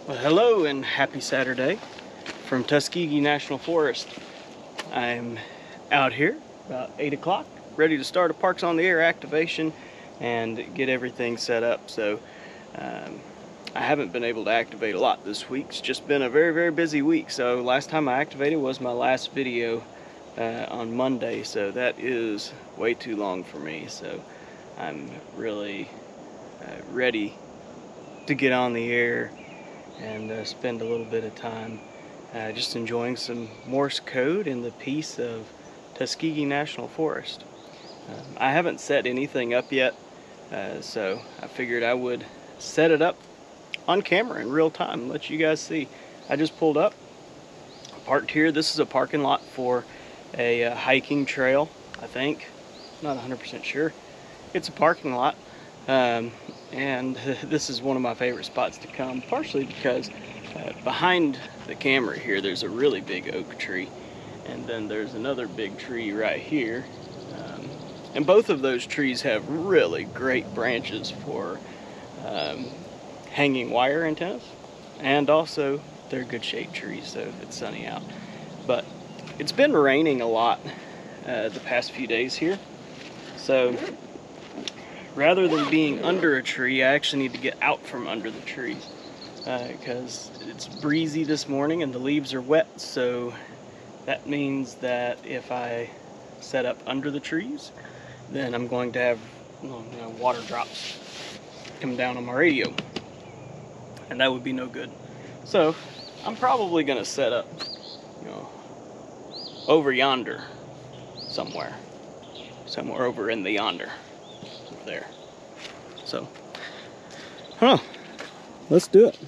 Well, hello and happy Saturday from Tuskegee National Forest. I'm out here about 8 o'clock, ready to start a Parks on the Air activation and get everything set up. So I haven't been able to activate a lot this week. It's just been a very busy week. So last time I activated was my last video on Monday, so that is way too long for me. So I'm really ready to get on the air and spend a little bit of time just enjoying some Morse code in the peace of Tuskegee National Forest. I haven't set anything up yet, so I figured I would set it up on camera in real time, let you guys see. I just pulled up, parked here. This is a parking lot for a hiking trail, I think. Not 100% sure. It's a parking lot. And this is one of my favorite spots to come, partially because behind the camera here there's a really big oak tree, and then there's another big tree right here, and both of those trees have really great branches for hanging wire antennas, and also they're good shade trees so if it's sunny out. But it's been raining a lot the past few days here, so rather than being under a tree, I actually need to get out from under the tree because it's breezy this morning and the leaves are wet. So that means that if I set up under the trees, then I'm going to have water drops come down on my radio, and that would be no good. So I'm probably going to set up, over yonder somewhere over in the yonder. There. So, let's do it.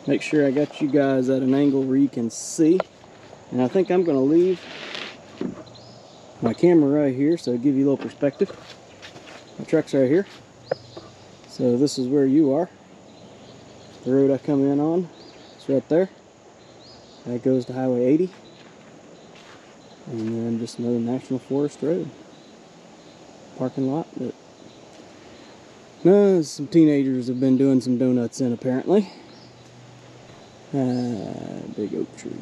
Make sure I got you guys at an angle where you can see. And I think I'm going to leave my camera right here so I'll give you a little perspective. My truck's right here. So this is where you are. The road I come in on is right there. That goes to Highway 80. And then just another National Forest road. Parking lot that some teenagers have been doing some donuts in, apparently. Big oak tree.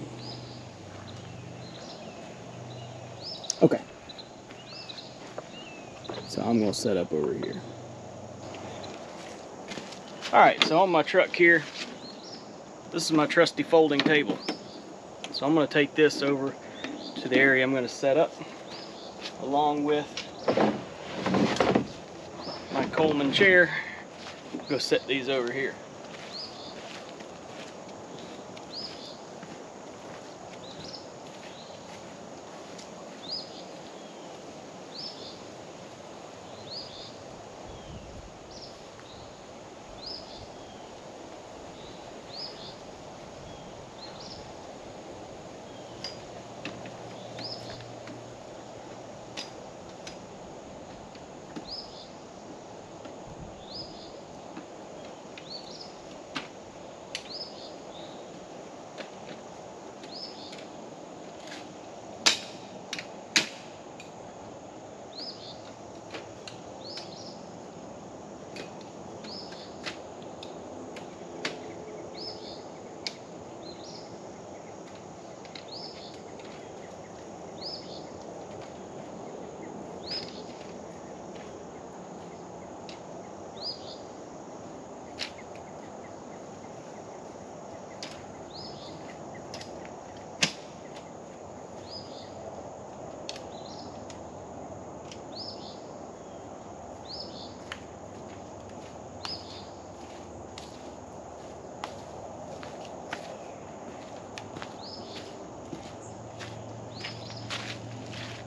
Okay, so I'm gonna set up over here. Alright, so on my truck here, this is my trusty folding table. So I'm gonna take this over to the area I'm gonna set up, along with my Coleman chair. Go set these over here.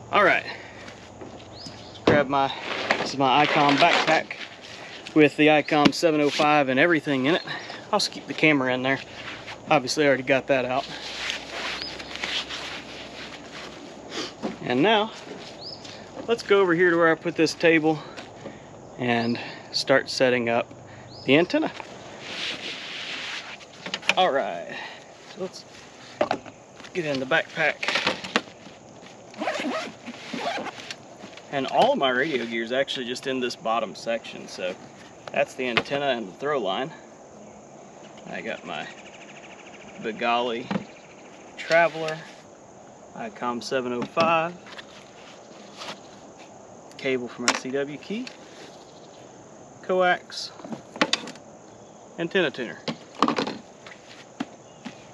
Alright, grab this is my Icom backpack with the Icom 705 and everything in it. I'll also keep the camera in there. Obviously I already got that out. And now, let's go over here to where I put this table and start setting up the antenna. Alright, so let's get in the backpack. And all of my radio gear is actually just in this bottom section. So that's the antenna and the throw line. I got my Begali Traveler, Icom 705, cable for my CW key, coax, antenna tuner.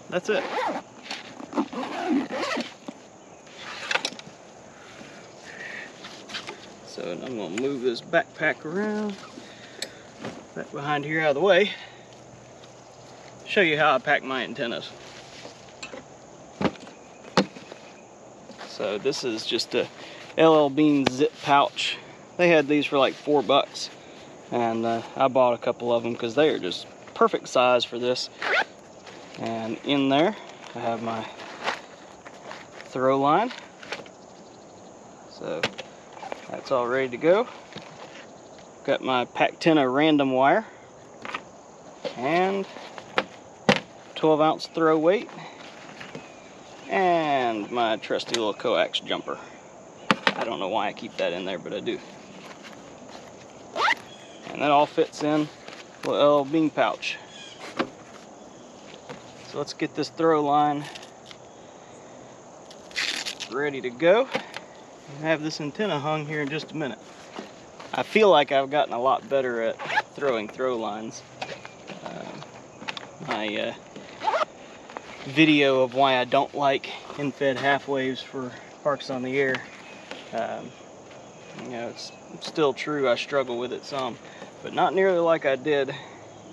That's it. So I'm going to move this backpack around, back behind here out of the way, show you how I pack my antennas. So this is just a LL Bean zip pouch. They had these for like $4, and I bought a couple of them because they are just perfect size for this. And in there I have my throw line, so that's all ready to go. Got my PackTenna random wire and 12-ounce throw weight, and my trusty little coax jumper. I don't know why I keep that in there, but I do. And that all fits in a little bean pouch. So let's get this throw line ready to go and have this antenna hung here in just a minute. I feel like I've gotten a lot better at throwing throw lines. My video of why I don't like in-fed half waves for parks on the air, you know, it's still true. I struggle with it some, but not nearly like I did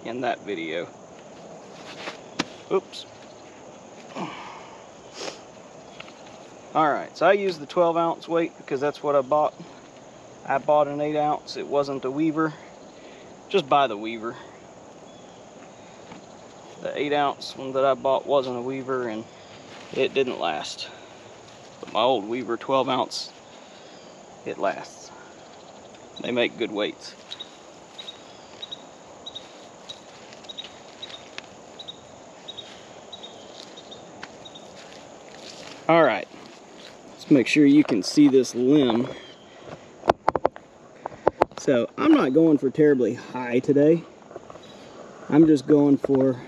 in that video. Oops. Alright, so I use the 12-ounce weight because that's what I bought. I bought an 8-ounce. It wasn't a weaver. Just buy the weaver. The 8-ounce one that I bought wasn't a weaver, and it didn't last. But my old weaver 12-ounce, it lasts. They make good weights. Alright, let's make sure you can see this limb. So I'm not going for terribly high today. I'm just going for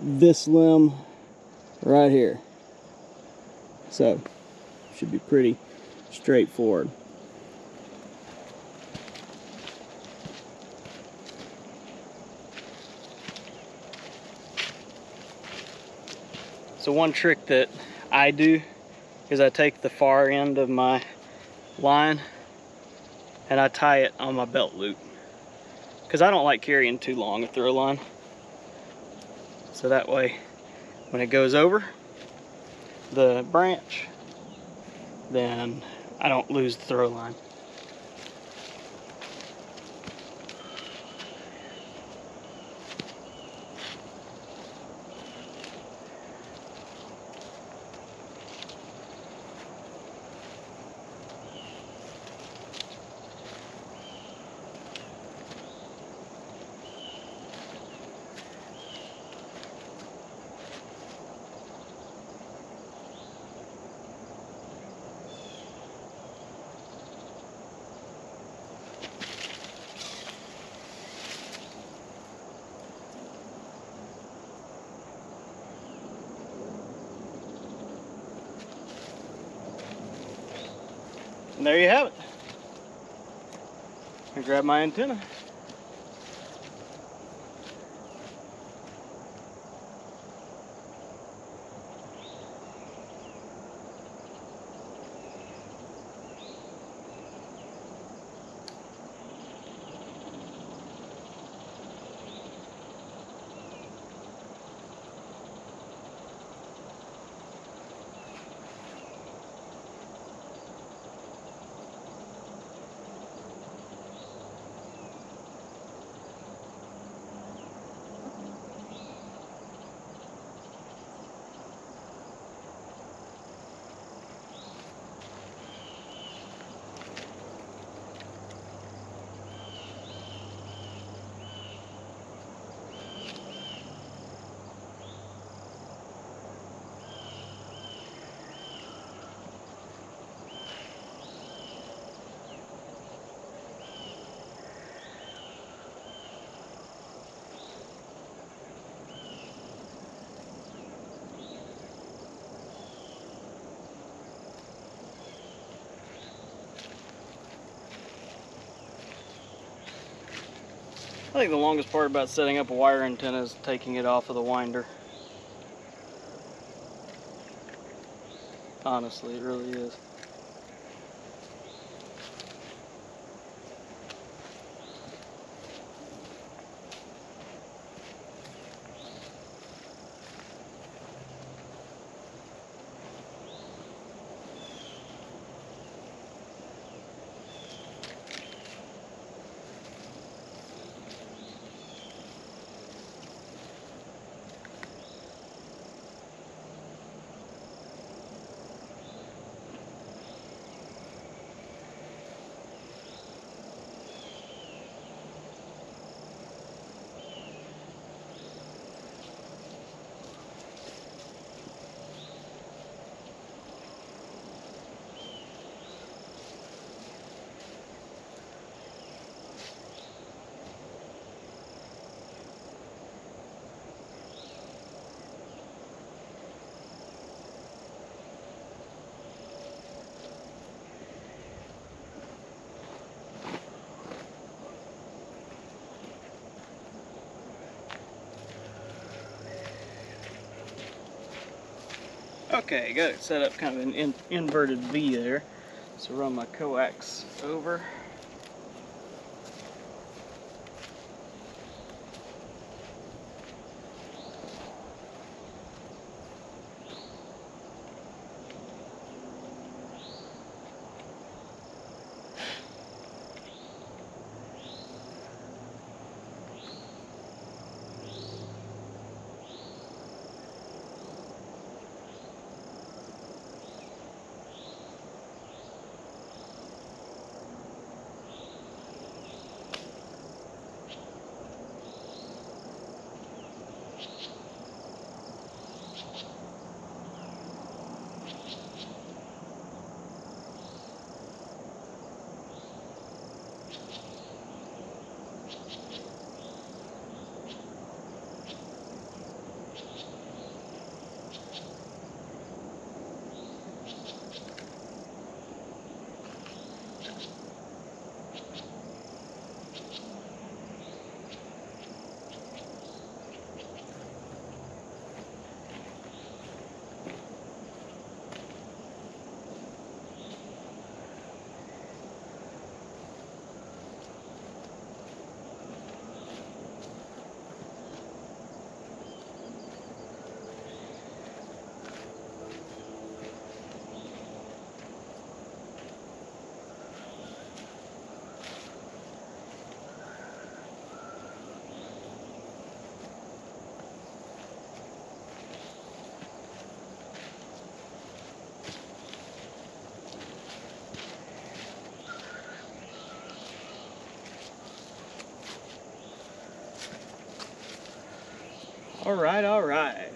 this limb right here. So should be pretty straightforward. So one trick that I do is I take the far end of my line and I tie it on my belt loop, because I don't like carrying too long a throw line. So that way when it goes over the branch, then I don't lose the throw line. And there you have it. I grab my antenna. I think the longest part about setting up a wire antenna is taking it off of the winder. Honestly, it really is. Okay, got it set up kind of an inverted V there. So run my coax over. All right.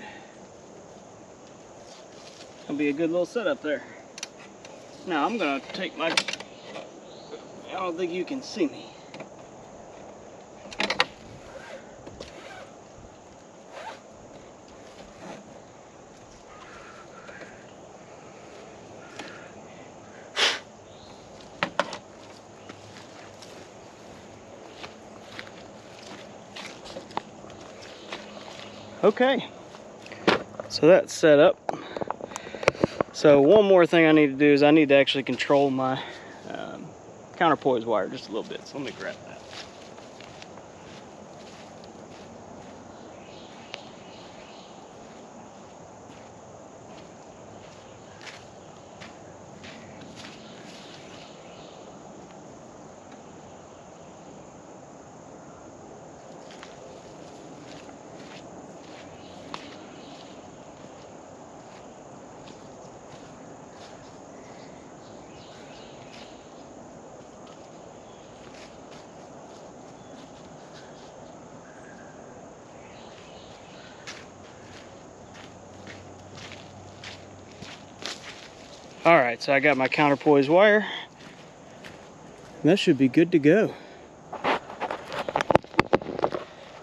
Gonna be a good little setup there. Now I'm gonna take my, I don't think you can see me. Okay, so that's set up. So one more thing I need to do is I need to actually control my counterpoise wire just a little bit. So let me grab that. Alright, so I got my counterpoise wire. And that should be good to go.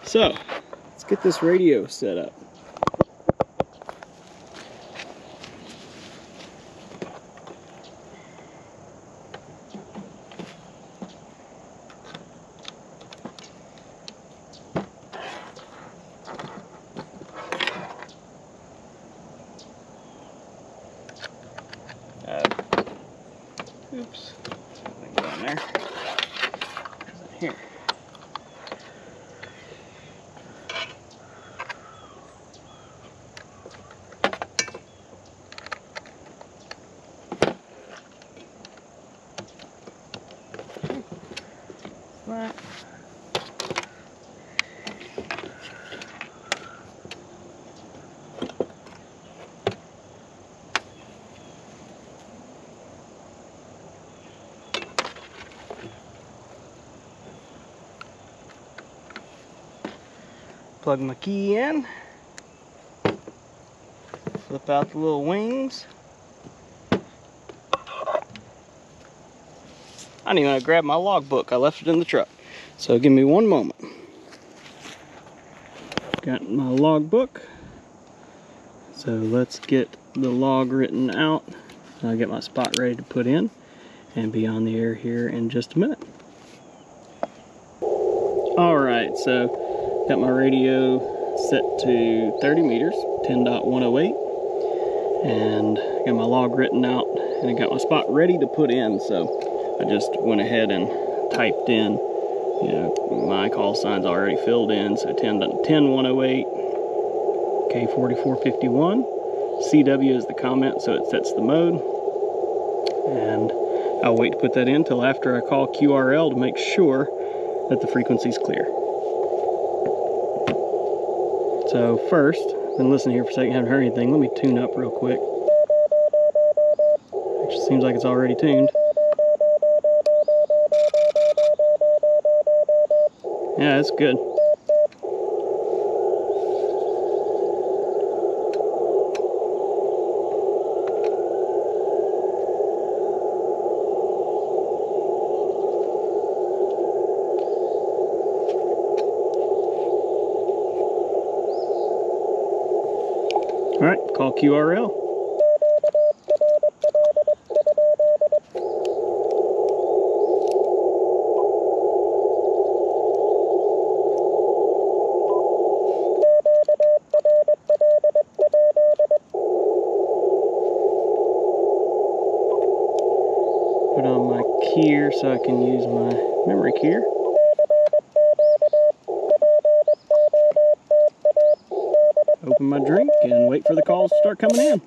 So, let's get this radio set up. Plug my key in. Flip out the little wings. I didn't even grab my logbook. I left it in the truck. So give me one moment. Got my logbook. So let's get the log written out. I'll get my spot ready to put in and be on the air here in just a minute. Alright, so got my radio set to 30 meters, 10.108, and got my log written out, and I got my spot ready to put in. So I just went ahead and typed in, you know, my call sign's already filled in, so 10.108, K-4451, CW is the comment, so it sets the mode, and I'll wait to put that in until after I call QRL to make sure that the frequency's clear. So first, been listening here for a second, haven't heard anything. Let me tune up real quick. Actually seems like it's already tuned. Yeah, that's good. All right, call QRL. Put on my keyer so I can use my memory keyer. Open my drink and wait for the calls to start coming in.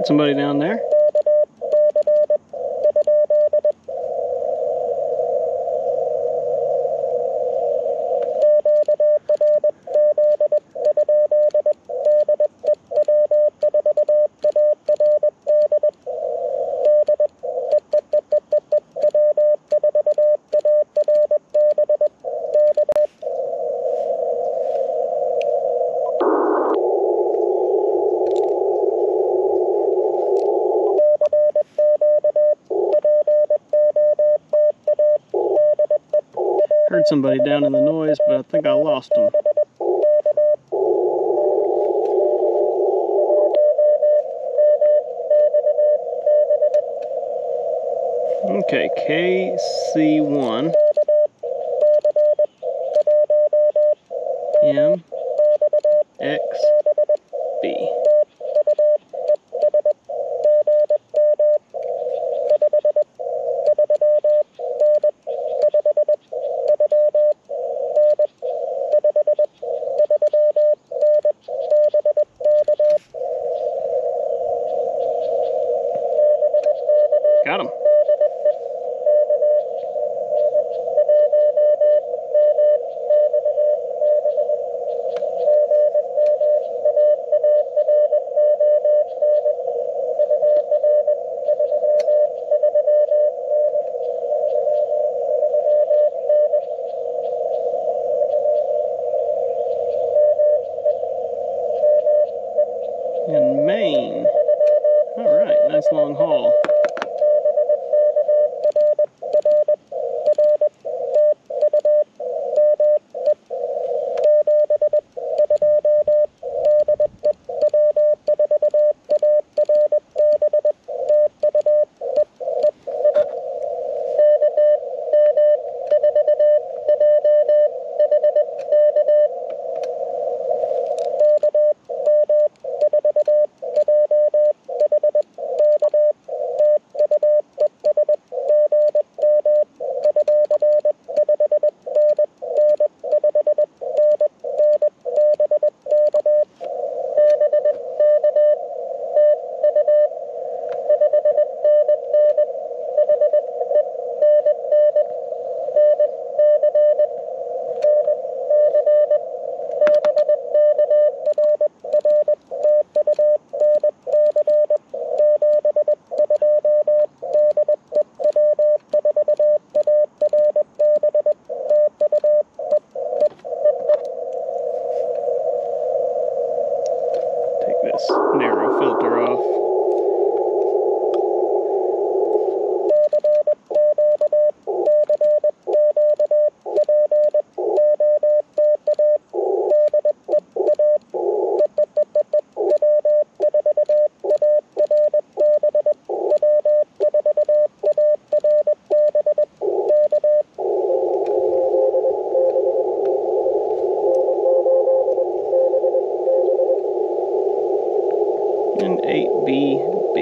Heard somebody down there. Heard somebody down in the noise, but I think I lost them. Okay, KC1 MXB. Got him. In Maine. All right, nice long haul. Narrow filter off. And 8BB.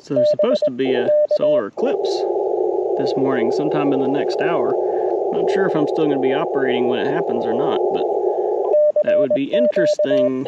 So there's supposed to be a solar eclipse this morning, sometime in the next hour. Not sure if I'm still going to be operating when it happens or not, but that would be interesting.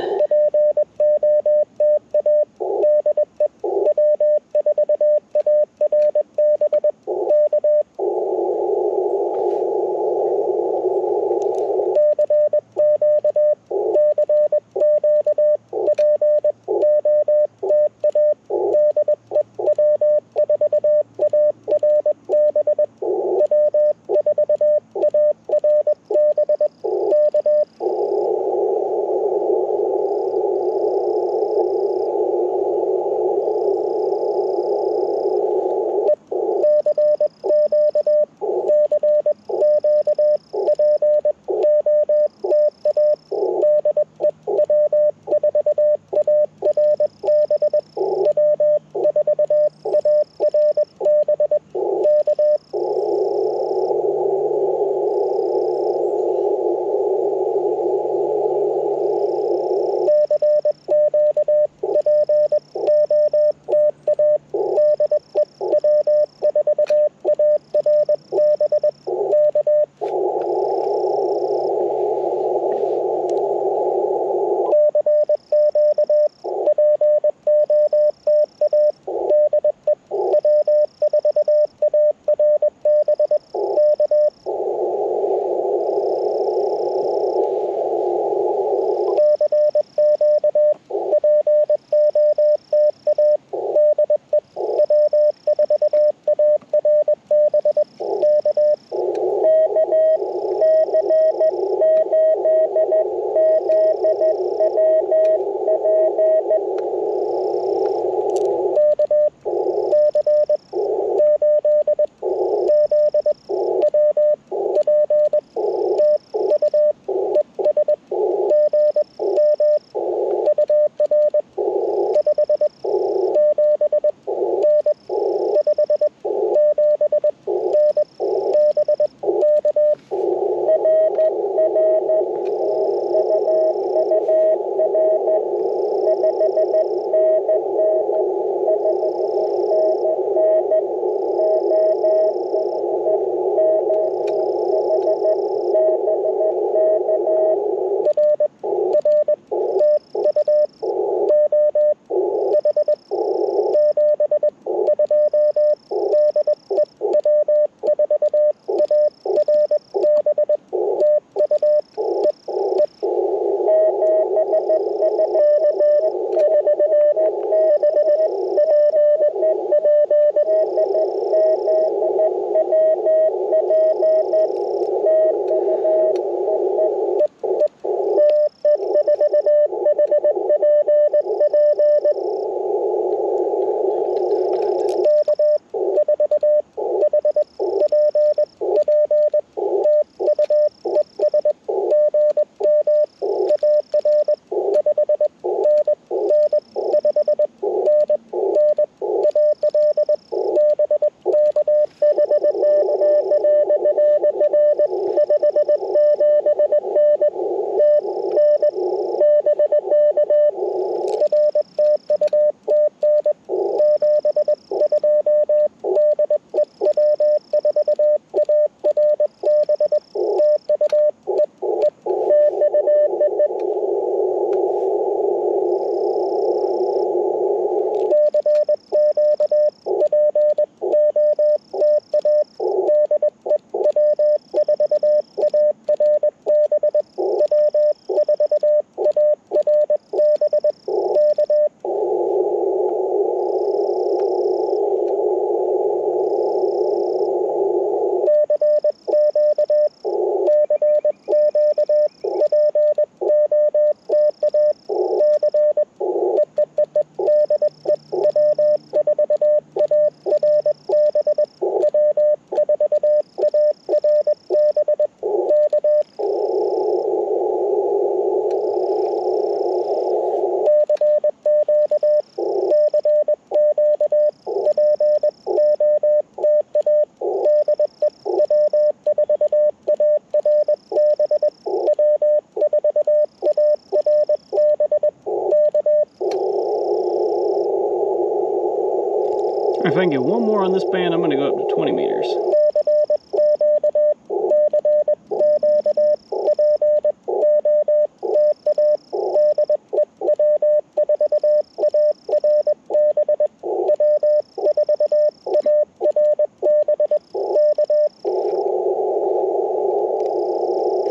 If I can get one more on this band, I'm going to go up to 20 meters.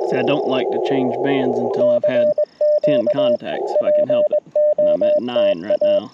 See, I don't like to change bands until I've had 10 contacts if I can help it. And I'm at 9 right now.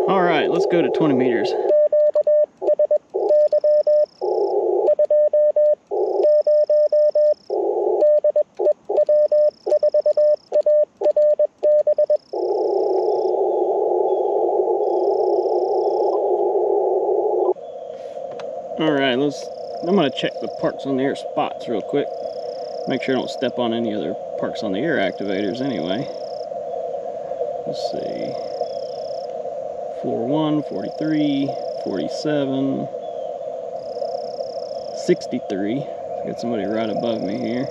Alright, let's go to 20 meters. Alright, I'm going to check the parks on the air spots real quick. Make sure I don't step on any other parks on the air activators anyway. Let's see. 41, 43, 47, 63. Got somebody right above me here.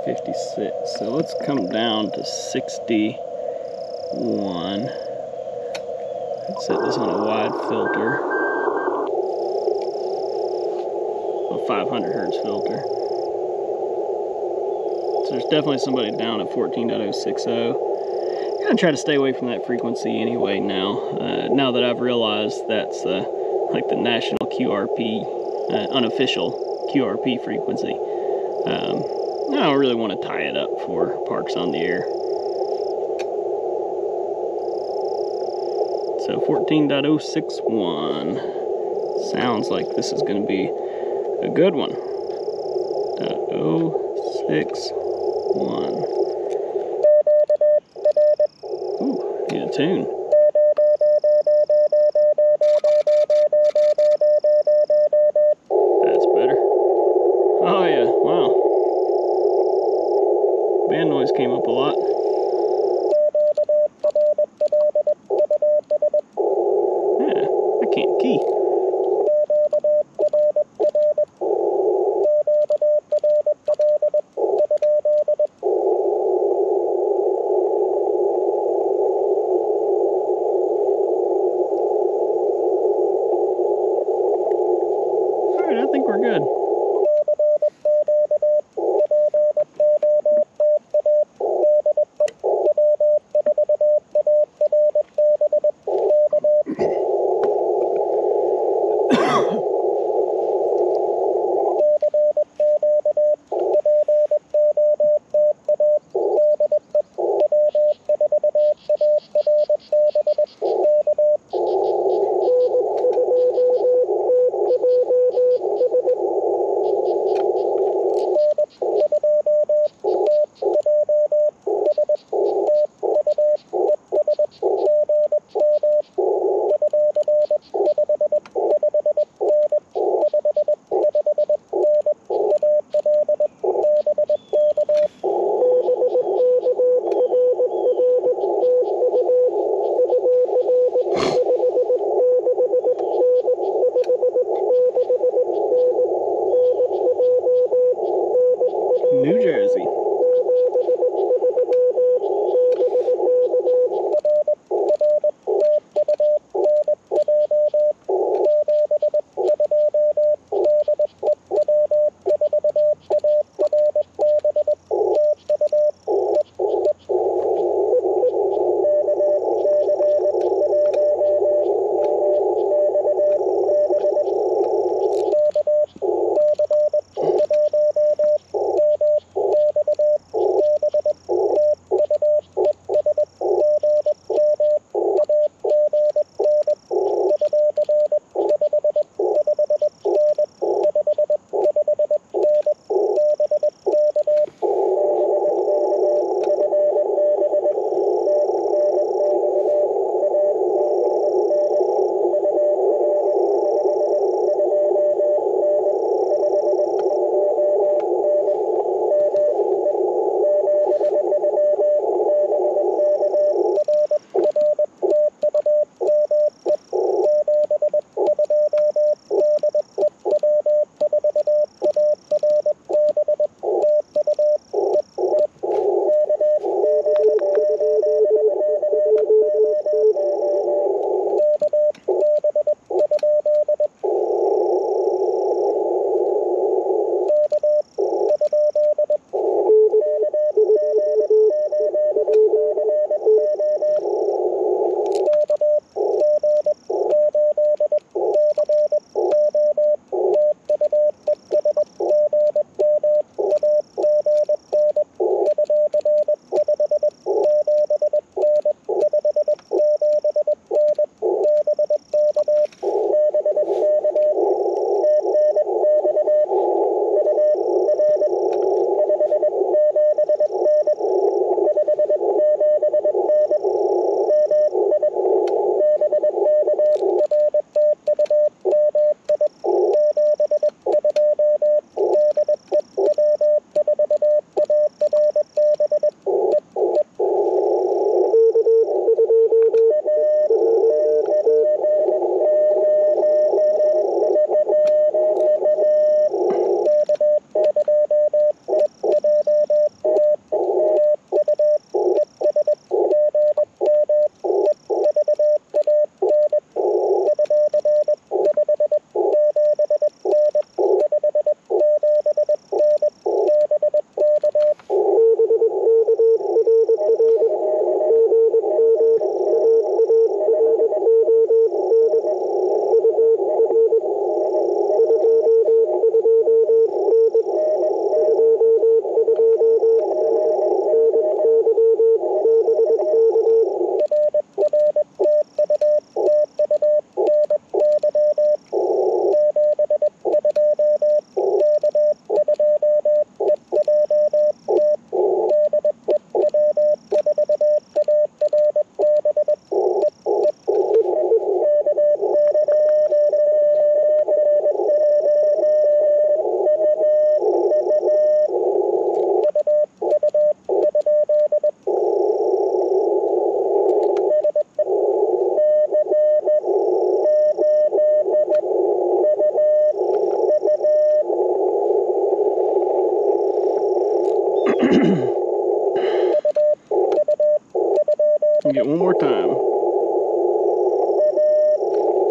56. So let's come down to 61. Let's set this on a wide filter. A 500 hertz filter. So there's definitely somebody down at 14.060. I'm gonna try to stay away from that frequency anyway now. Now that I've realized that's like the national QRP, unofficial QRP frequency. I don't really want to tie it up for parks on the air. So 14.061. Sounds like this is going to be a good one. .061. Ooh, need a tune. That's better. Oh yeah, wow. Band noise came up a lot. Yeah, I can't key.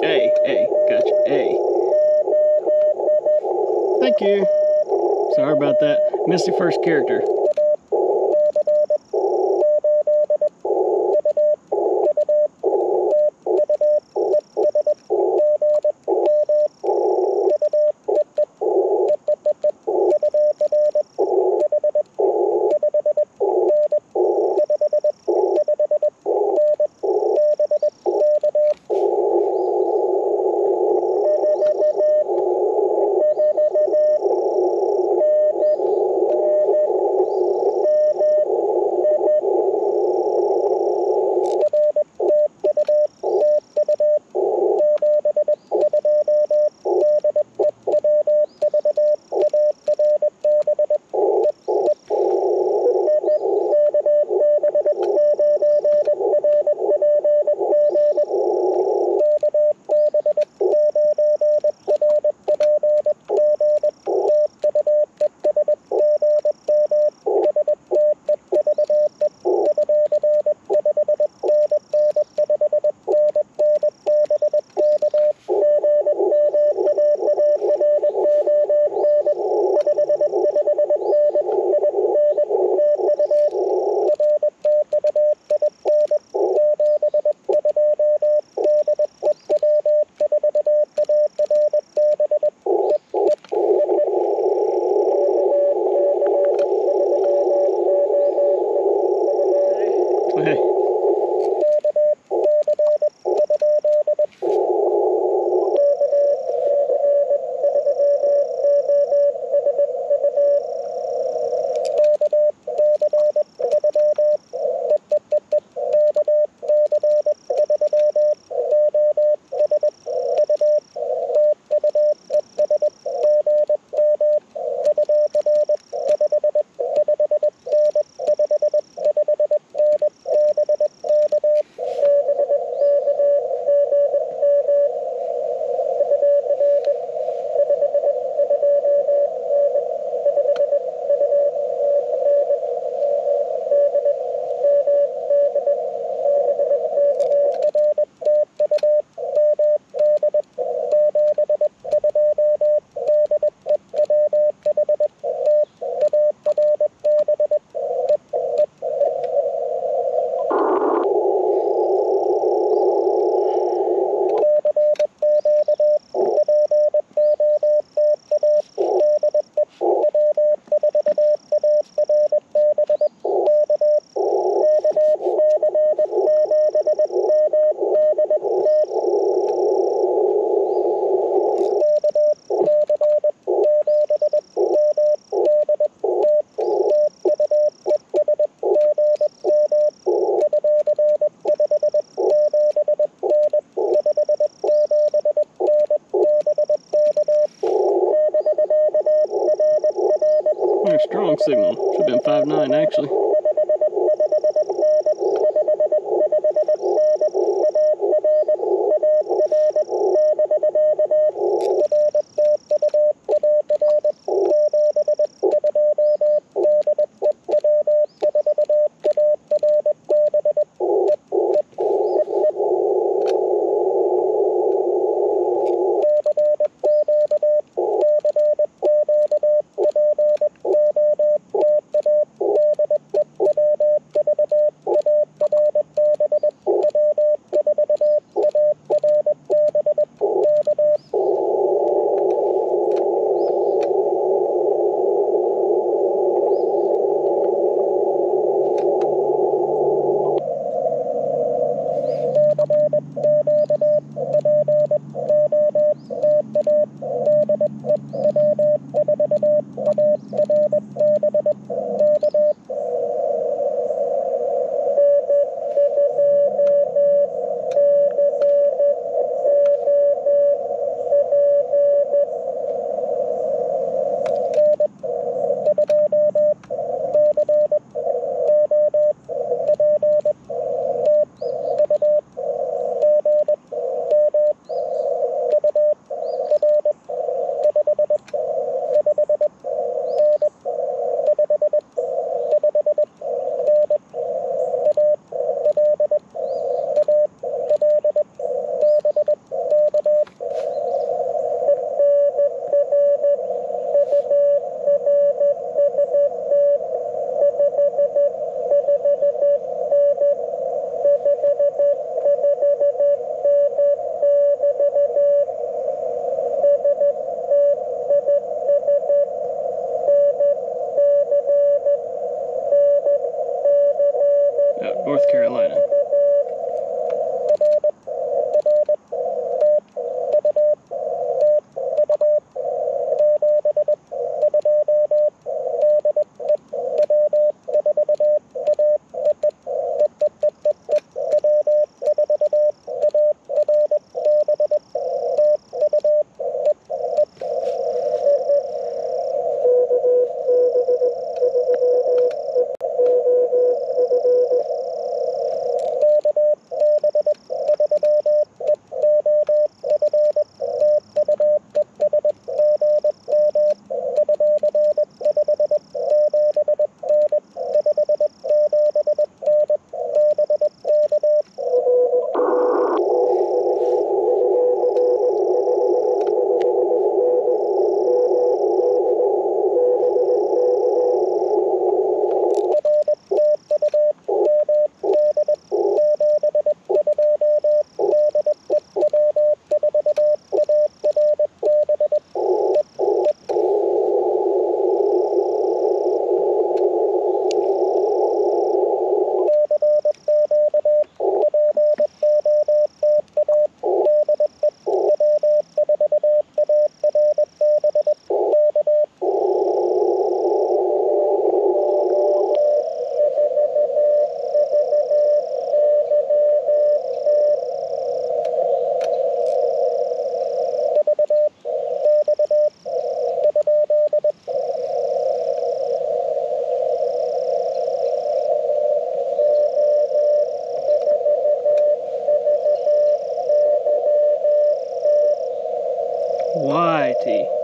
A, gotcha, A. Thank you. Sorry about that. Missed the first character. Strong signal. Should have been 5.9 actually. guarantee.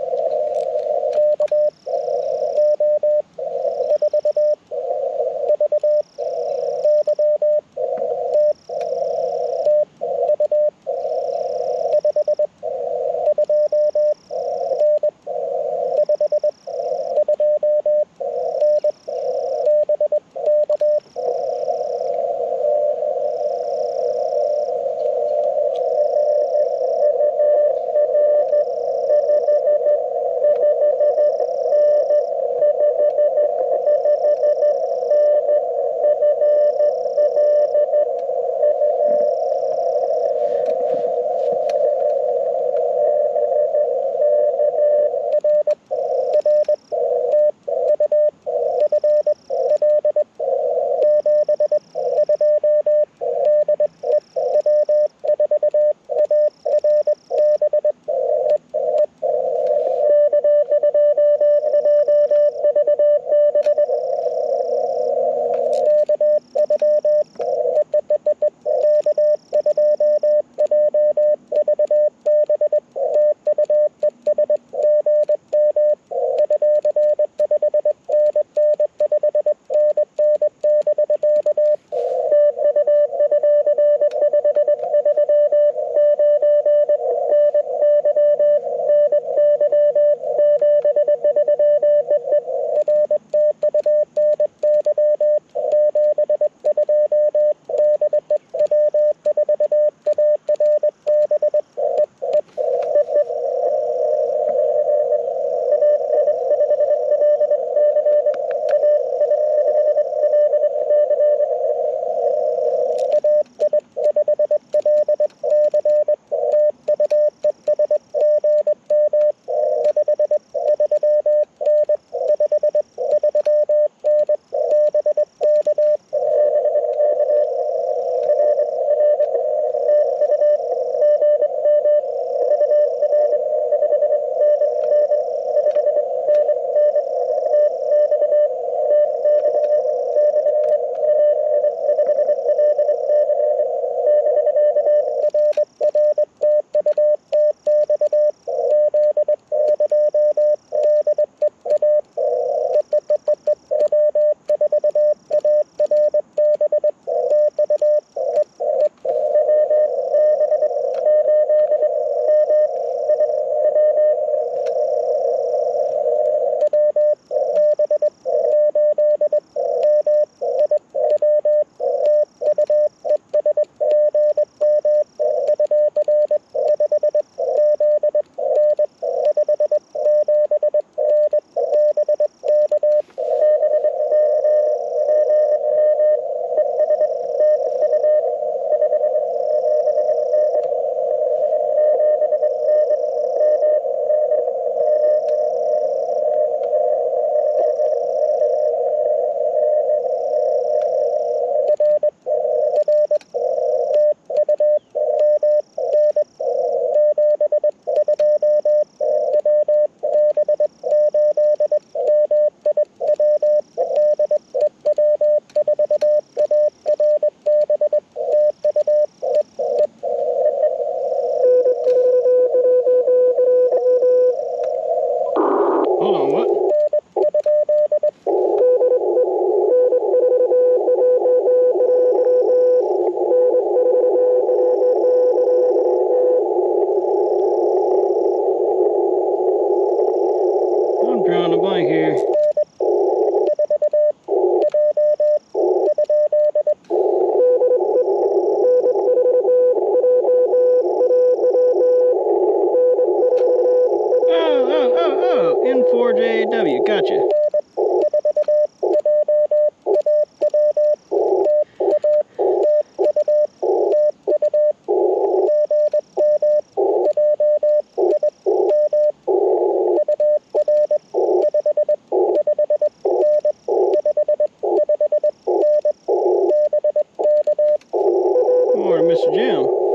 N4JW, gotcha. Morning, Mr. Jim.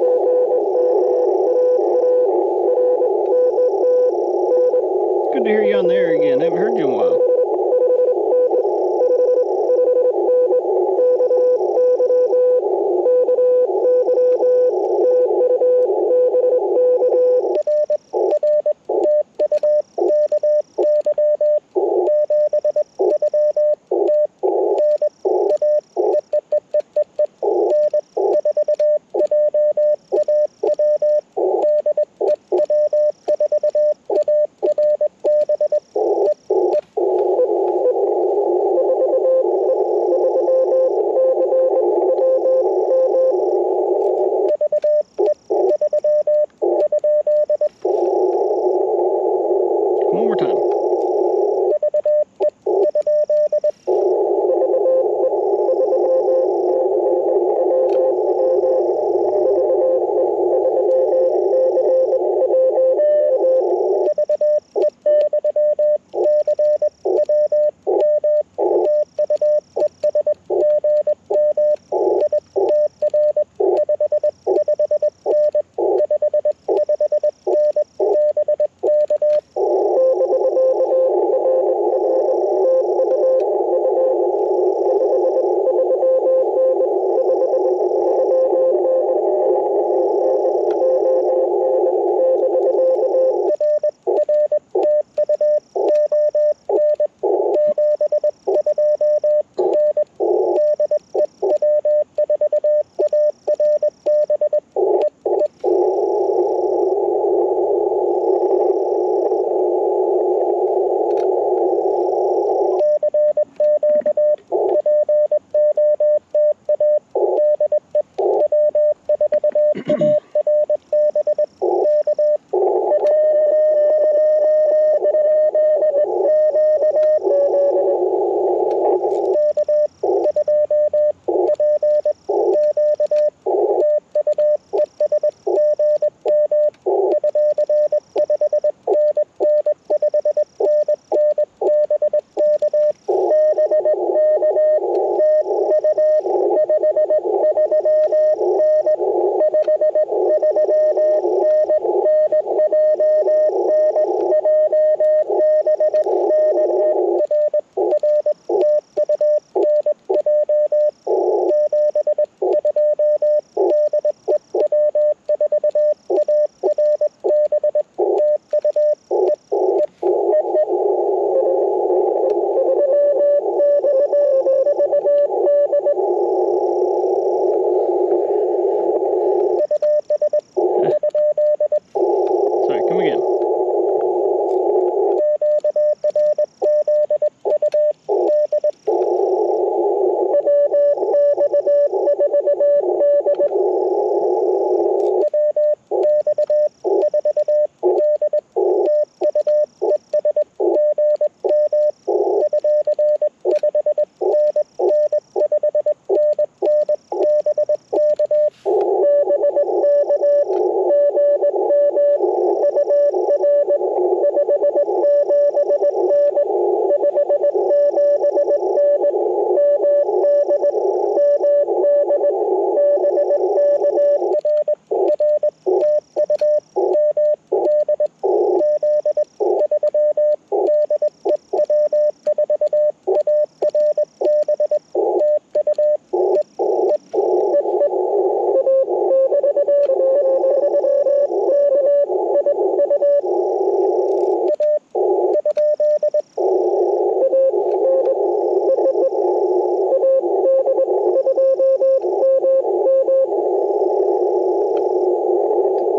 Good to hear you on the air again. Haven't heard you in a while.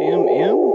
MM.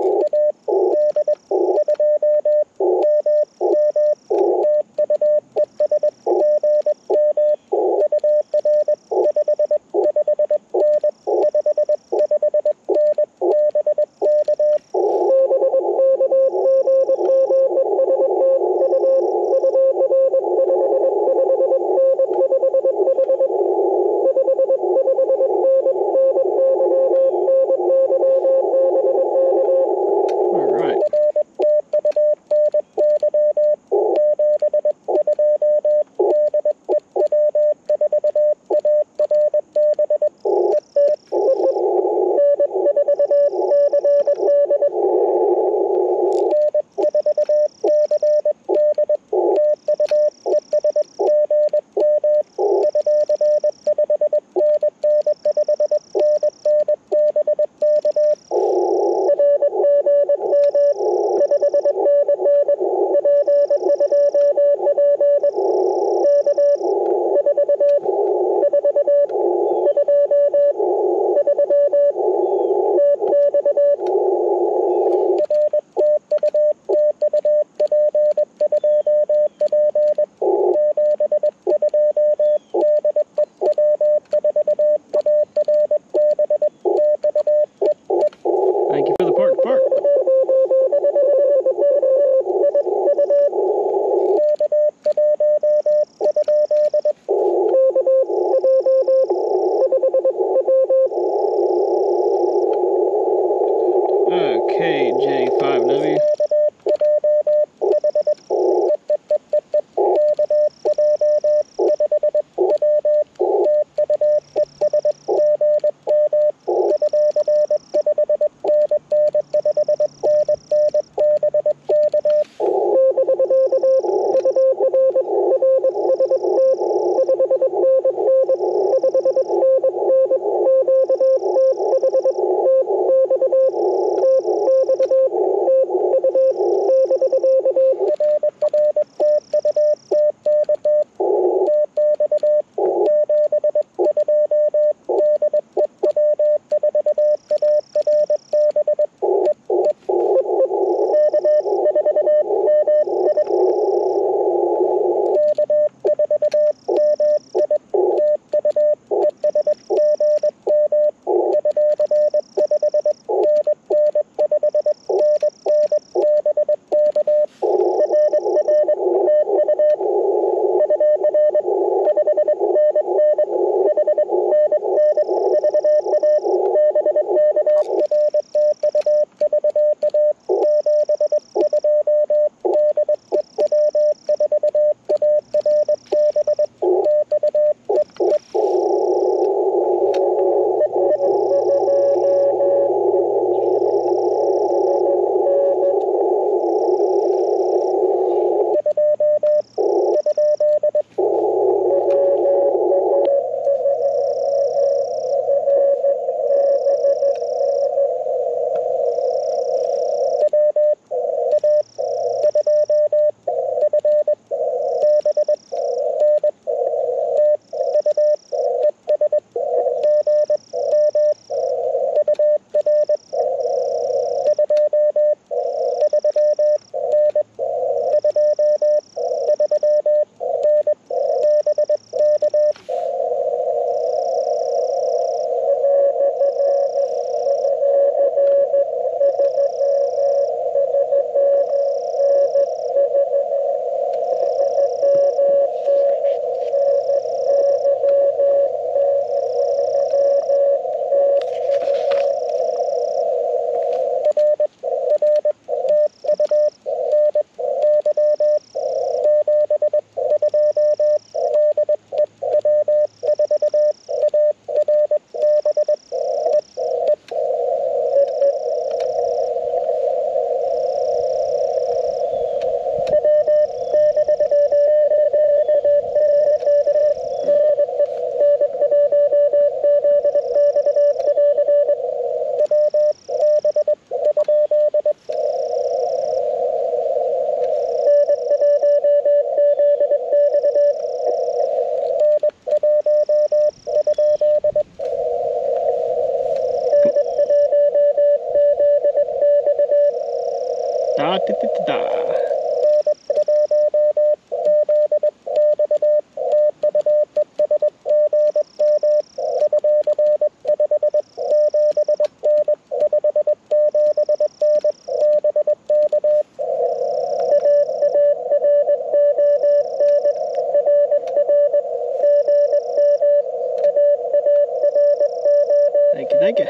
Da-da-da-da-da. Thank you, thank you.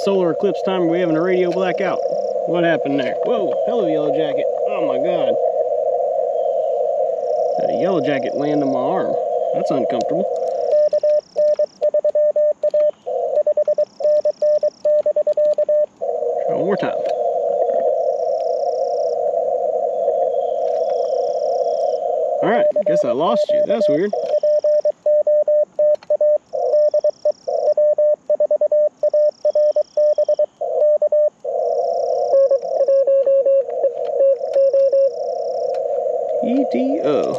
solar eclipse time. Are we having a radio blackout? What happened there? Whoa, hello yellow jacket. Oh my god. Had a yellow jacket land on my arm. That's uncomfortable. Try one more time. Alright, guess I lost you. That's weird. EDO.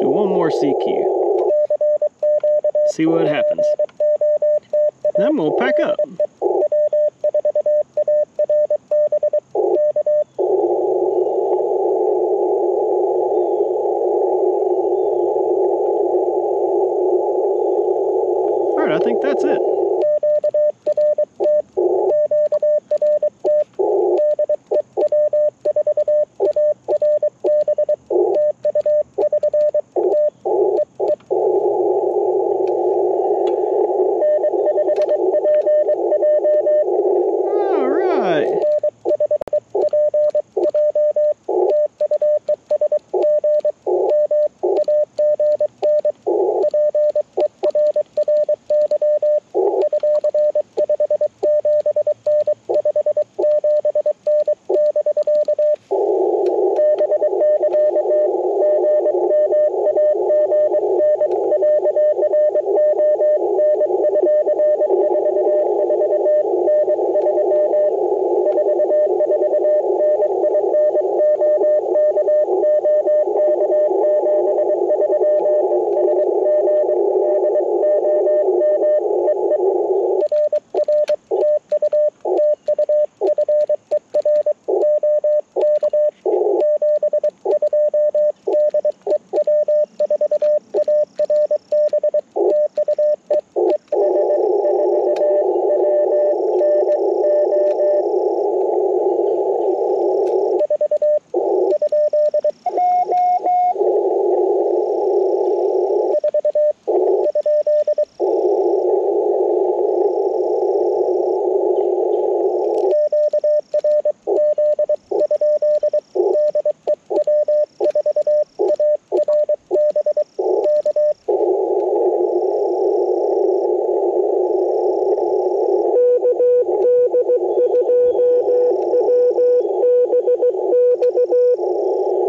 One more CQ. See what happens. Then we'll pack up. Alright, I think that's it.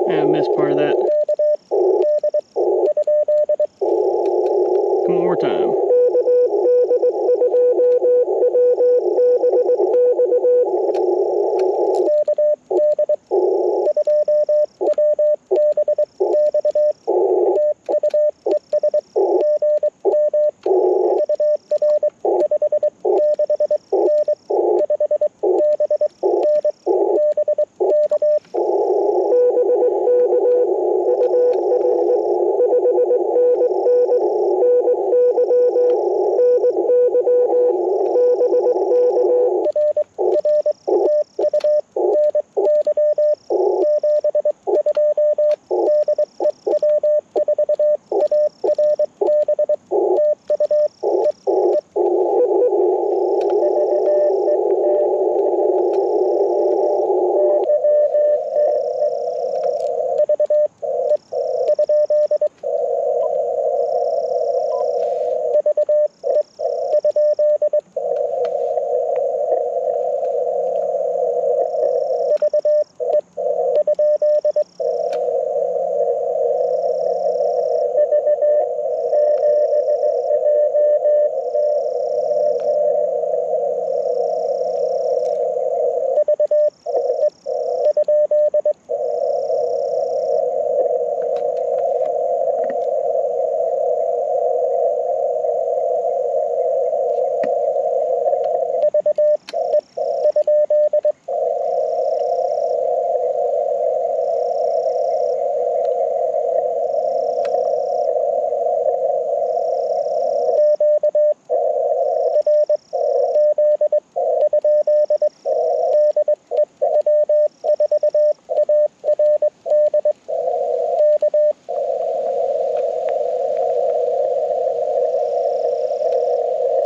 I missed part of that. Come on, one more time.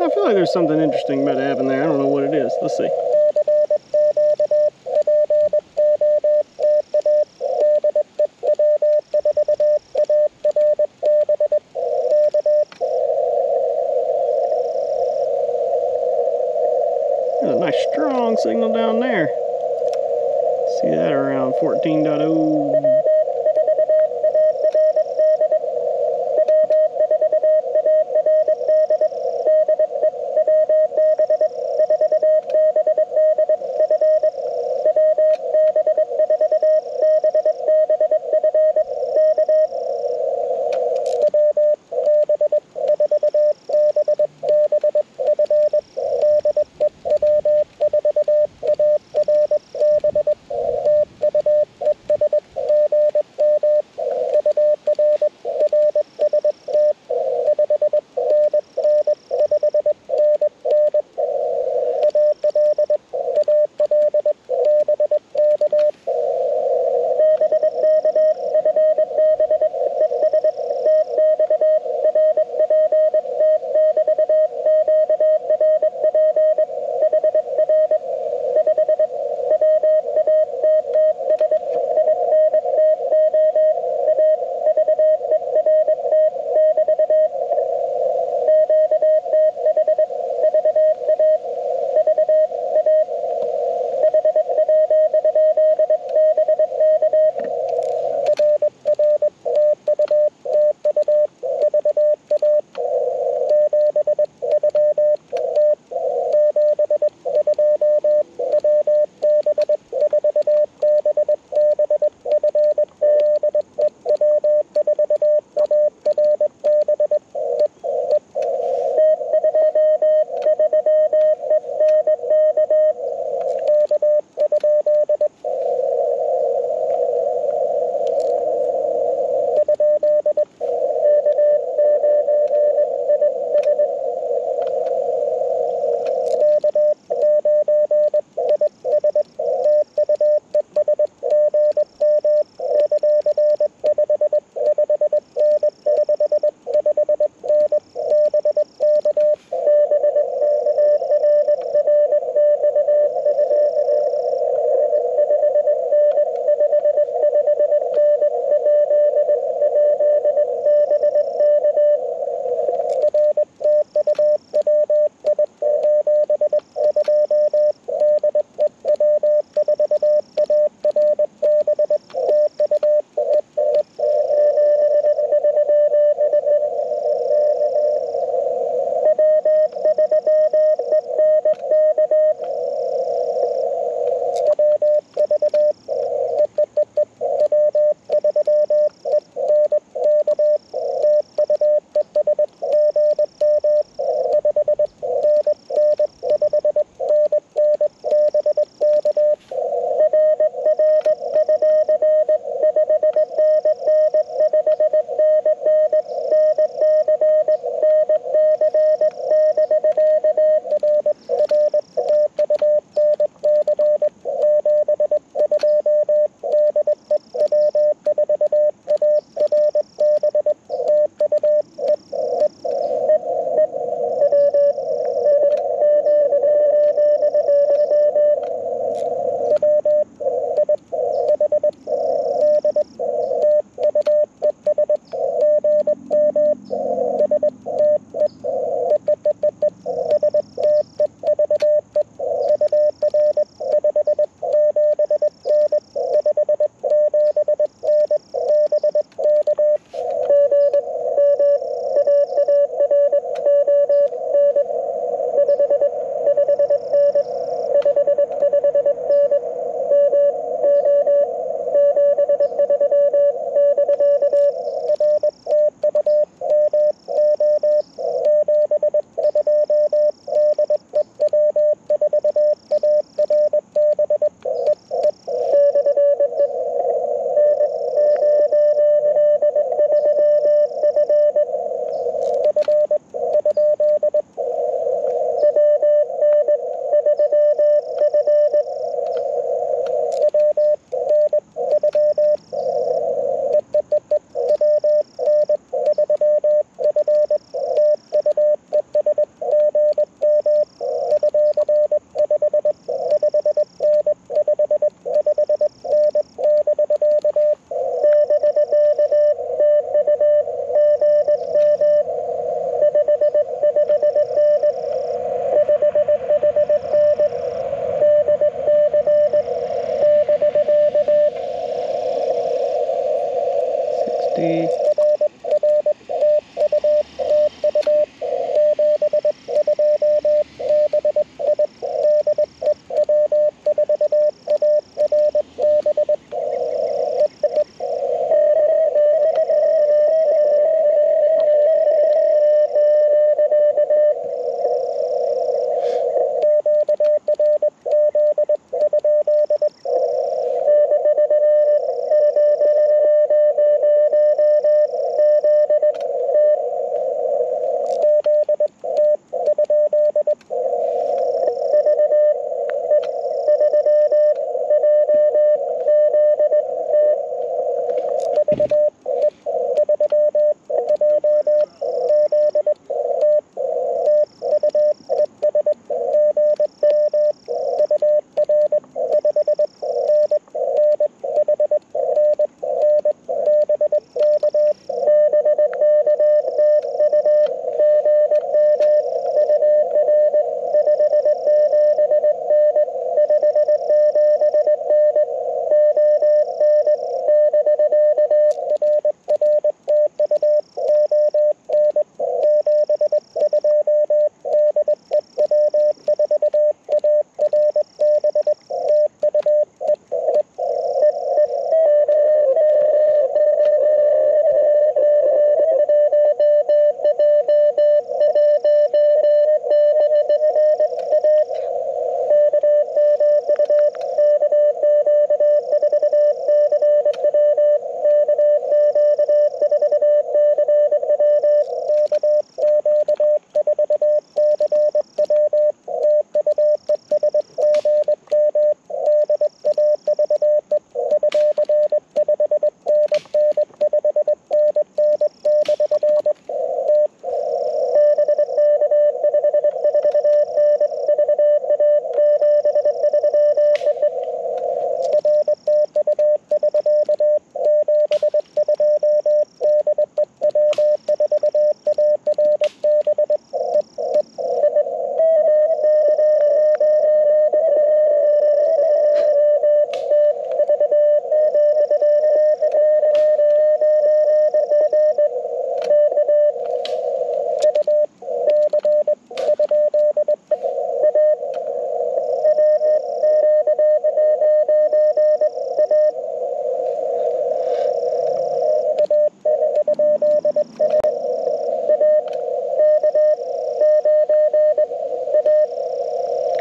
I feel like there's something interesting about to happen there. I don't know what it is. Let's see. There's a nice strong signal down there. See that around 14.0.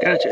Gotcha.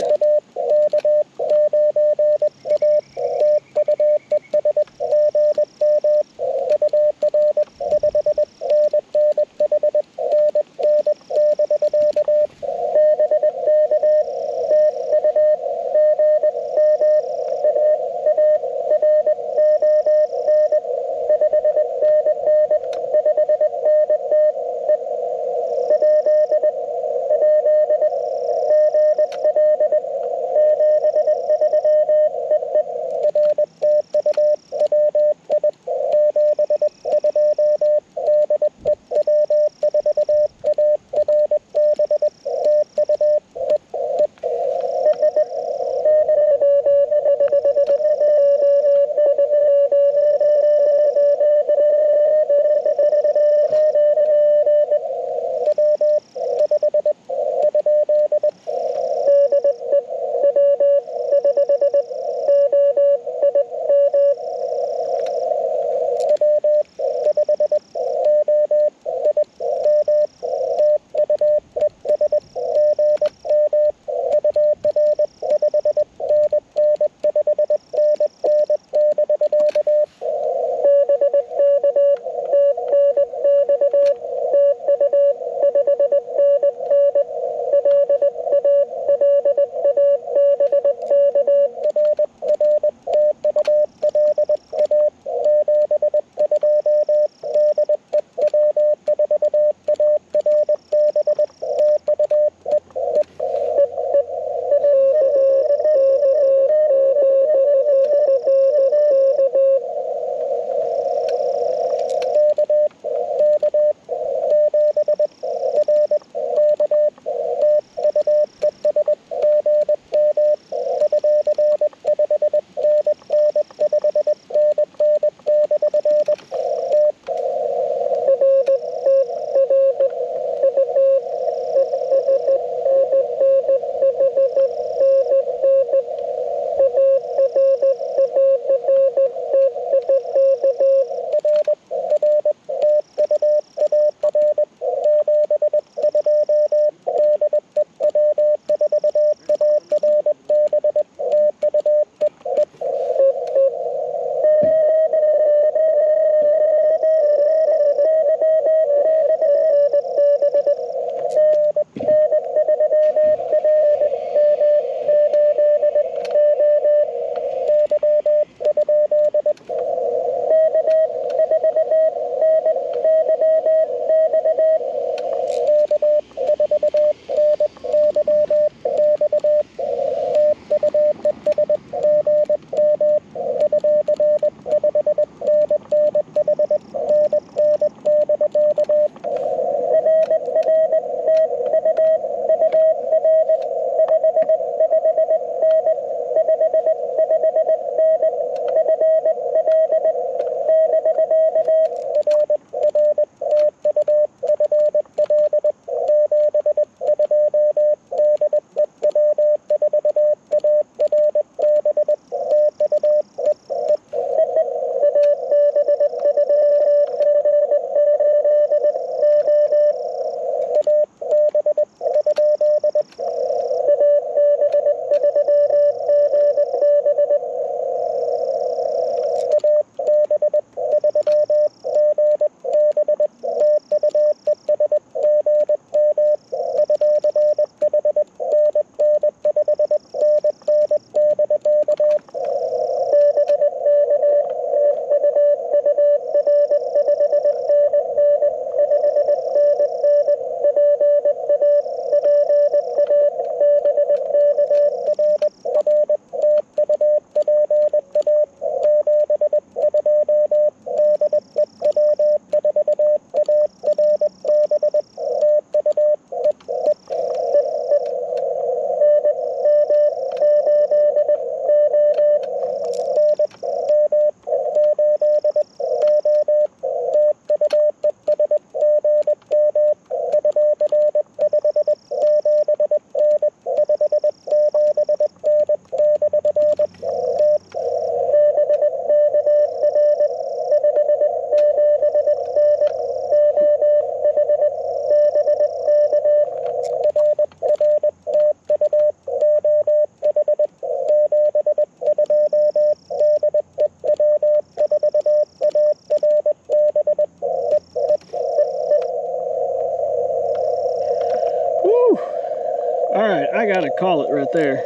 All right, I gotta call it right there.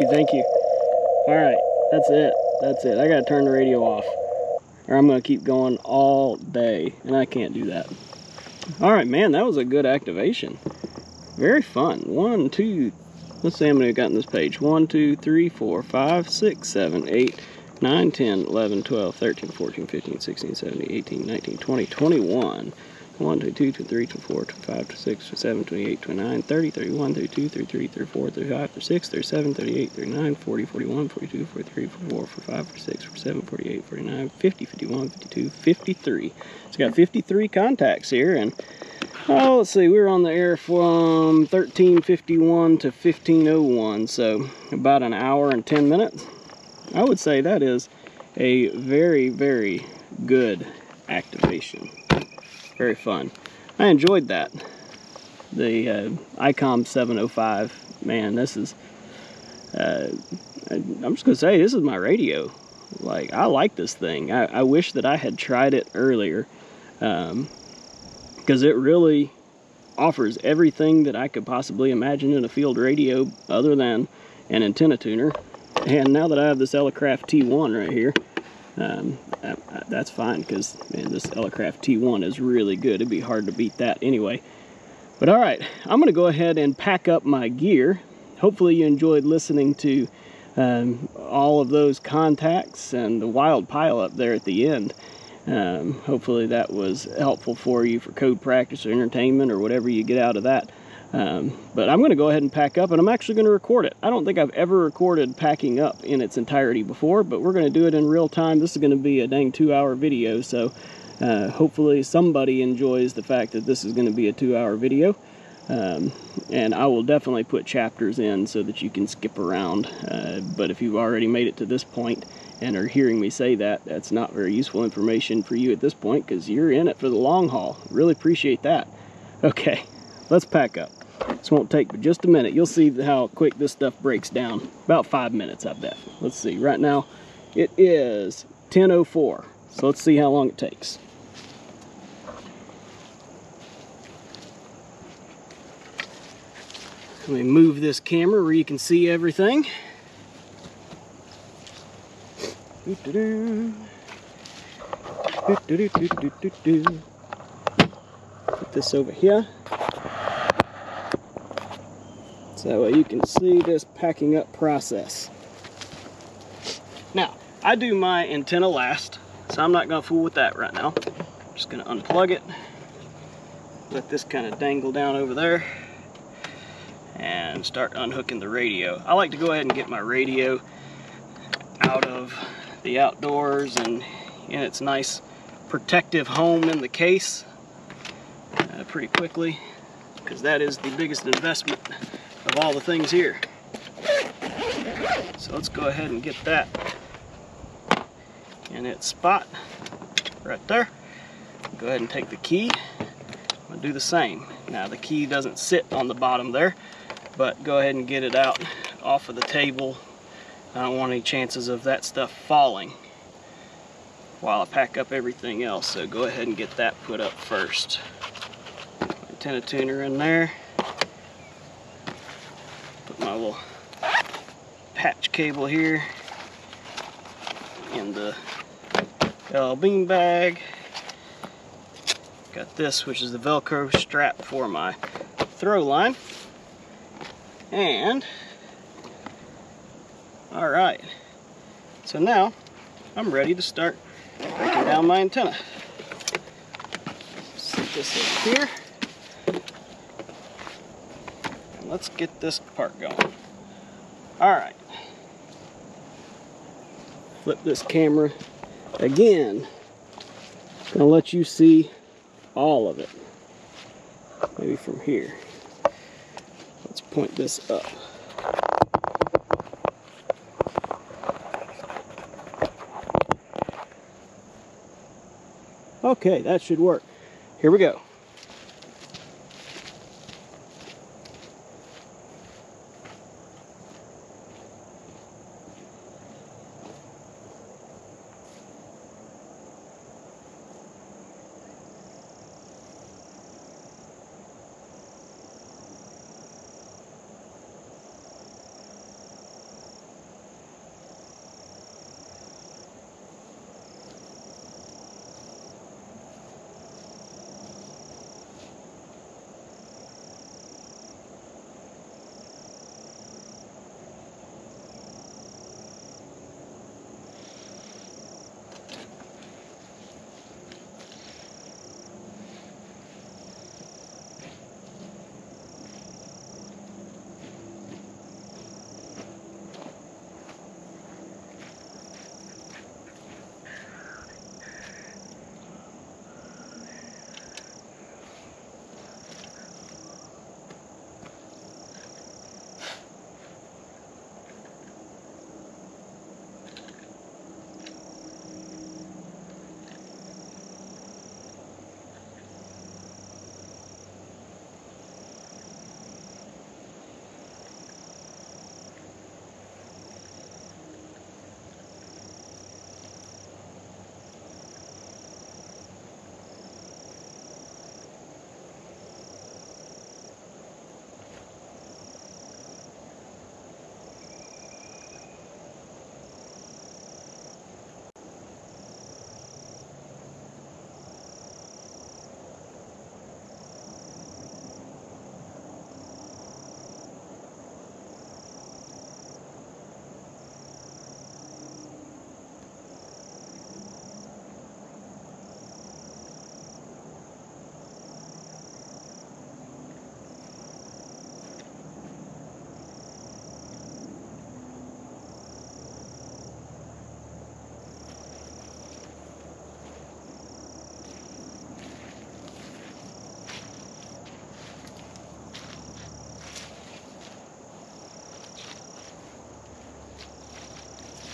Thank you. All right, that's it. I gotta turn the radio off, or I'm gonna keep going all day, and I can't do that. All right, man, that was a good activation. Very fun. 1, 2, let's see how many I got on this page. 1, 2, 3, 4, 5, 6, 7, 8, 9, 10, 11, 12, 13, 14, 15, 16, 17, 18, 19, 20, 21. 1, 2, 2, 3, 4, 5, 6, 7, 28, 29, 30, 31, 32, 33, 34, 35, 36, 37, 38, 39, 40, 41, 42, 43, 44, 45, 46, 47, 48, 49, 50, 51, 52, 53. It's got 53 contacts here, and oh, let's see, we were on the air from 1351 to 1501, so about an hour and 10 minutes. I would say that is a very, very good activation. Very fun. I enjoyed that. The Icom 705, man, this is, I'm just gonna say, this is my radio. Like, I like this thing. I wish that I had tried it earlier, because it really offers everything that I could possibly imagine in a field radio other than an antenna tuner. And now that I have this Elecraft T1 right here, that's fine, because man, this Elecraft T1 is really good. It'd be hard to beat that anyway. But all right, I'm going to go ahead and pack up my gear. Hopefully you enjoyed listening to all of those contacts and the wild pile up there at the end. Hopefully that was helpful for you for code practice or entertainment or whatever you get out of that. But I'm going to go ahead and pack up, and I'm actually going to record it. I don't think I've ever recorded packing up in its entirety before, but we're going to do it in real time. This is going to be a dang 2-hour video, so hopefully somebody enjoys the fact that this is going to be a 2-hour video. And I will definitely put chapters in so that you can skip around. But if you've already made it to this point and are hearing me say that, that's not very useful information for you at this point, because you're in it for the long haul. Really appreciate that. Okay, let's pack up. This won't take but just a minute. You'll see how quick this stuff breaks down. About 5 minutes, I bet. Let's see. Right now, it is 10:04. So let's see how long it takes. Let me move this camera where you can see everything. Put this over here, so that way you can see this packing up process. Now, I do my antenna last, so I'm not going to fool with that right now. I'm just going to unplug it, let this kind of dangle down over there, and start unhooking the radio. I like to go ahead and get my radio out of the outdoors and in its nice protective home in the case pretty quickly, because that is the biggest investment of all the things here. So let's go ahead and get that in its spot right there. Go ahead and take the key. I'm going to do the same. Now the key doesn't sit on the bottom there, but go ahead and get it out off of the table. I don't want any chances of that stuff falling while I pack up everything else, so go ahead and get that put up first. Antenna tuner in there. Put my little patch cable here in the L bean bag. Got this, which is the Velcro strap for my throw line. And all right, so now I'm ready to start breaking down my antenna. Set this up here. And let's get this part going. All right. Flip this camera again. Gonna let you see all of it. Maybe from here. Let's point this up. Okay, that should work. Here we go.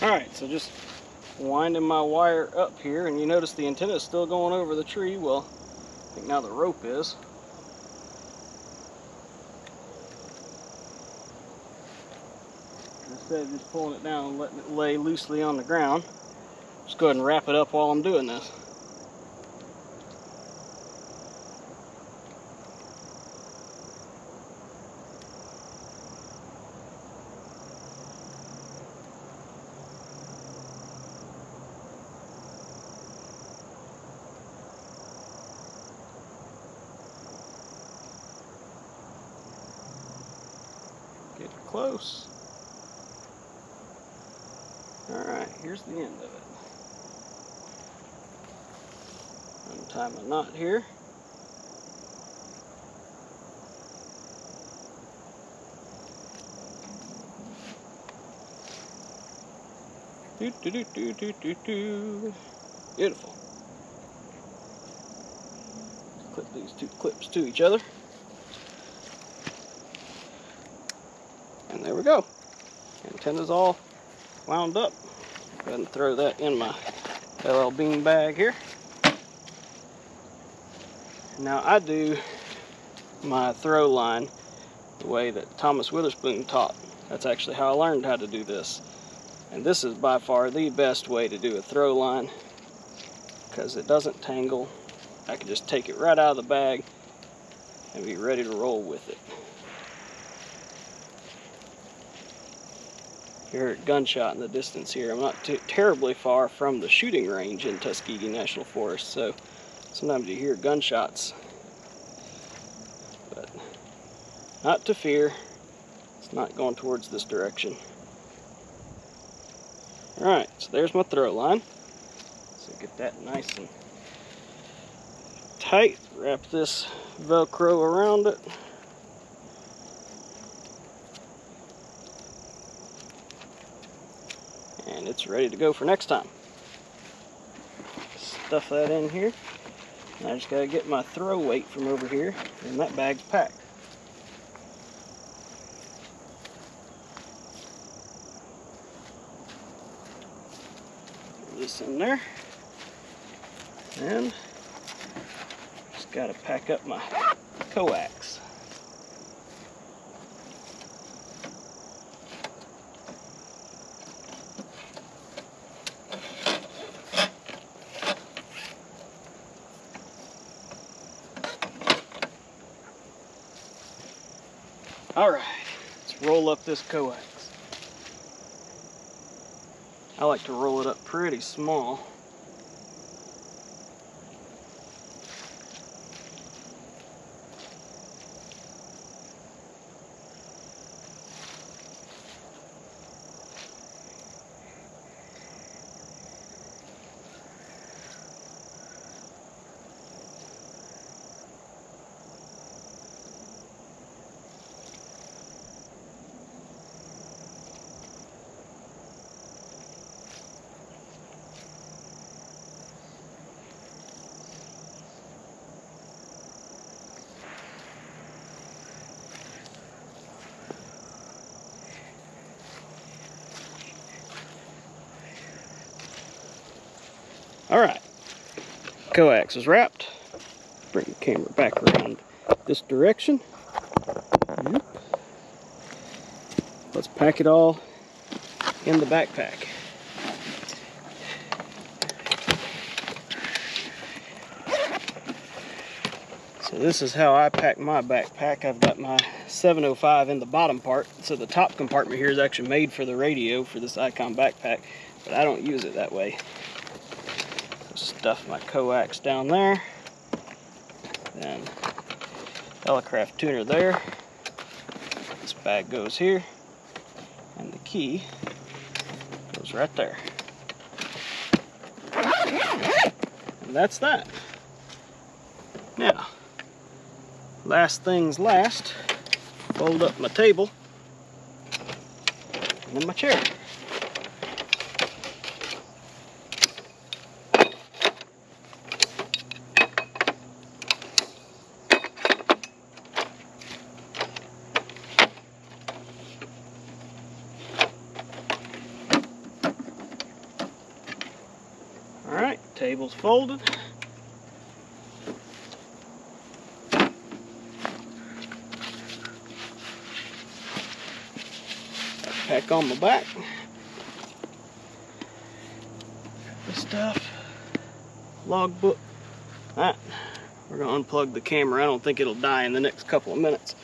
Alright, so just winding my wire up here, and you notice the antenna is still going over the tree. Well, I think now the rope is. Instead of just pulling it down and letting it lay loosely on the ground, just go ahead and wrap it up while I'm doing this. Get close. Alright, here's the end of it. Untie my knot here. Do, do, do, do, do, do, do. Beautiful. Clip these two clips to each other. And there we go. Antenna's all wound up. Go ahead and throw that in my LL Bean bag here. Now I do my throw line the way that Thomas Witherspoon taught. That's actually how I learned how to do this. And this is by far the best way to do a throw line because it doesn't tangle. I can just take it right out of the bag and be ready to roll with it. You heard a gunshot in the distance here. I'm not terribly far from the shooting range in Tuskegee National Forest, so sometimes you hear gunshots. But not to fear, it's not going towards this direction. Alright, so there's my throw line. So get that nice and tight. Wrap this Velcro around it. And it's ready to go for next time. Stuff that in here. And I just gotta get my throw weight from over here, and that bag's packed. Throw this in there. And just gotta pack up my coax. Alright, let's roll up this coax. I like to roll it up pretty small. Alright, coax is wrapped. Bring the camera back around this direction. Let's pack it all in the backpack. So this is how I pack my backpack. I've got my 705 in the bottom part. So the top compartment here is actually made for the radio for this Icom backpack, but I don't use it that way. Stuff my coax down there, then Elecraft tuner there. This bag goes here, and the key goes right there. And that's that. Now, last things last, fold up my table and then my chair. Table's folded. Pack on my back. The stuff. Logbook. Alright, we're going to unplug the camera. I don't think it'll die in the next couple of minutes.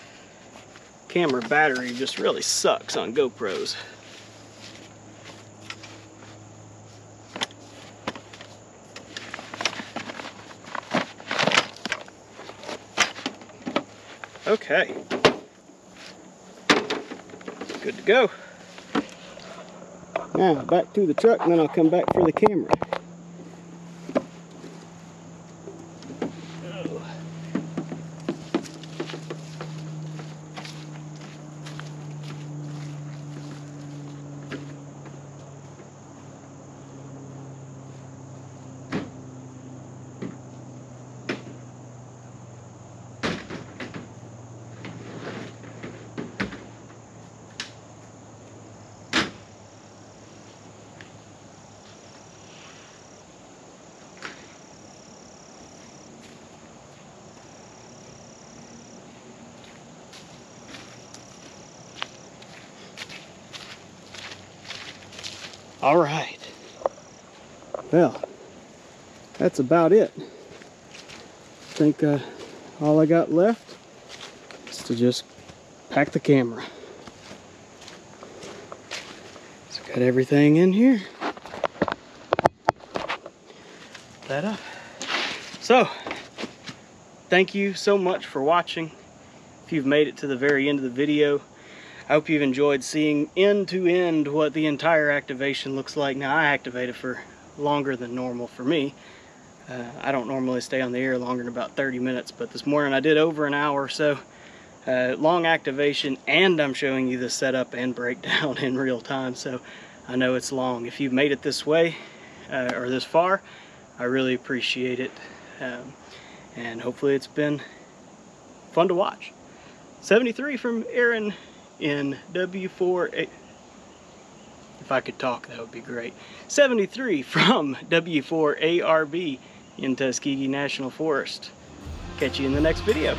Camera battery just really sucks on GoPros. Okay. Good to go. Now back to the truck, and then I'll come back for the camera. All right. Well, that's about it. I think all I got left is to just pack the camera. So got everything in here. Put that up. So, thank you so much for watching. If you've made it to the very end of the video, I hope you've enjoyed seeing end to end what the entire activation looks like. Now, I activated for longer than normal for me. I don't normally stay on the air longer than about 30 minutes, but this morning I did over an hour or so. Long activation, and I'm showing you the setup and breakdown in real time, so I know it's long. If you've made it this way, or this far, I really appreciate it. And hopefully it's been fun to watch. 73 from Aaron in W4A. If I could talk, that would be great. 73 from W4ARB in Tuskegee National Forest. Catch you in the next video.